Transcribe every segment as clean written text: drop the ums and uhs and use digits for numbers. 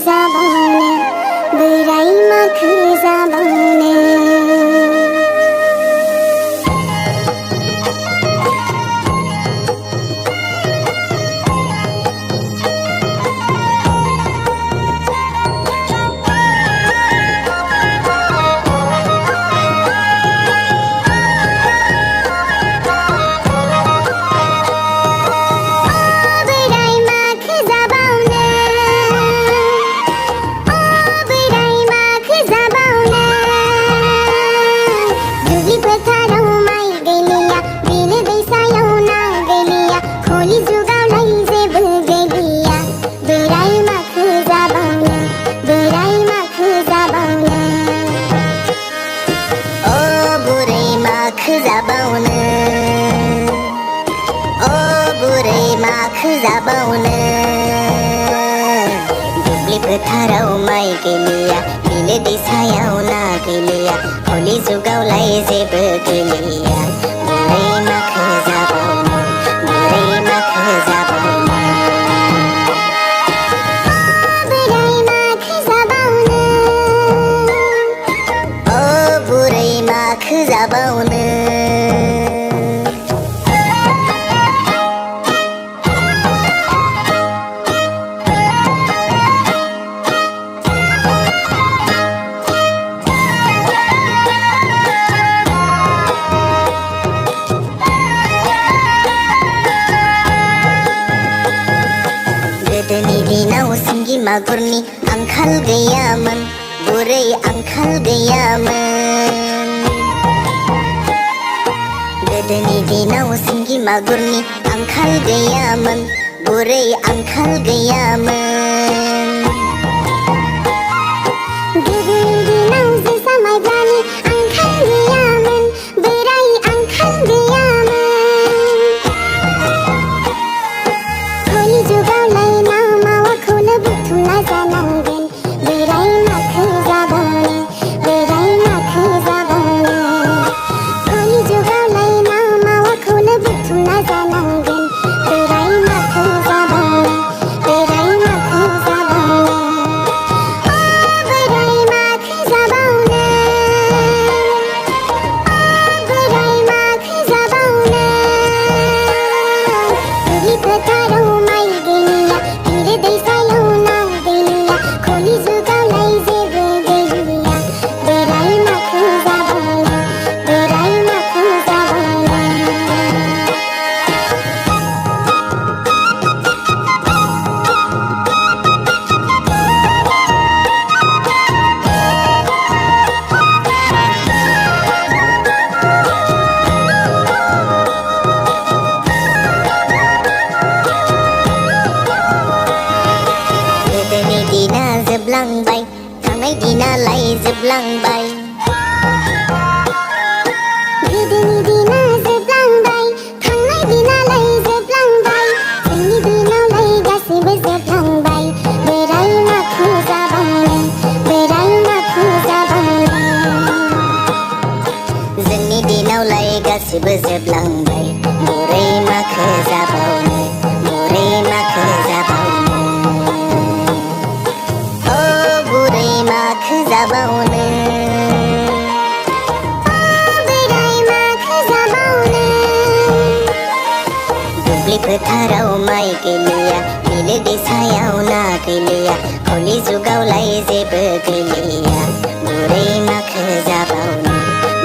जाबावनो बोराइ माखो जाबावनो जाबावनो दुब्लि फोथाराव माइ गैलिया बिलो दैसायाव ना गैलिया हलि जुगावलाय जेबो गैलिया बोरै माखो जाबावनो बोरै माखो जाबावनो बोरै माखो जाबावनो ओ बोरै माखो जाबावनो गोदोनि दिनाव सिंगि मागुरनि आंखाल गैयामोन बोरै आंखाल गैयामोन गोदोनि दिनाव सिंगि मागुरनि आंखाल गैयामोन बोरै आंखाल गैयामोन गोदोनि दिनाव जोसा माइब्रानि आंखाल गैयामोन बोरै आंखाल गैयामोन हलि जुगावलाय जानांगोन बोराइ माखो जाबावनो बोराइ माखो जाबावनो हलि जुगावलाय ना मावाखौनो बुथुमना जानांगोन बोराइ माखो जाबावनो बोराइ माखो जाबावनो बोराइ माखो जाबावनो बोराइ माखो जाबावनो दुब्लि फोथाराव माइ गैलिया बिलो दैसायाव ना हलि जुगावलाय जेबो गैलिया बोराइ माखो जाबावनो बोराइ माखो जाबावनो गोदोनि दिना जोबलांबाय थांनाय दिनालाय जोबलांबाय गोदोनि दिना जोबलांबाय थांनाय दिनालाय जोबलांबाय जोंनि दिनावलाय गासैबो जोबलांबाय बोराइ माखो जाबावनो बोराइ माखो जाबावनो जोंनि दिनावलाय गासैबो जोबलांबाय बोरै माखो जाबावनो बोरै माखो जाबावनो माखो जाबावनो बोराइ माखो जाबावनो दुब्लि फोथाराव माइ गैलिया बिलो दैसायाव ना गैलिया हलि जुगावलाय जेबो गैलिया बोरै माखो जाबावनो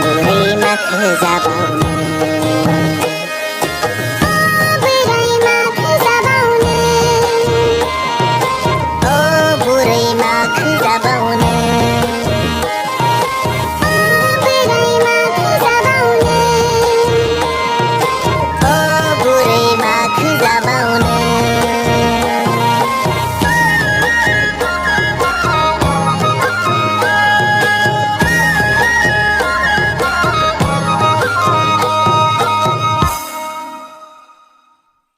बोरै माखो जाबावनो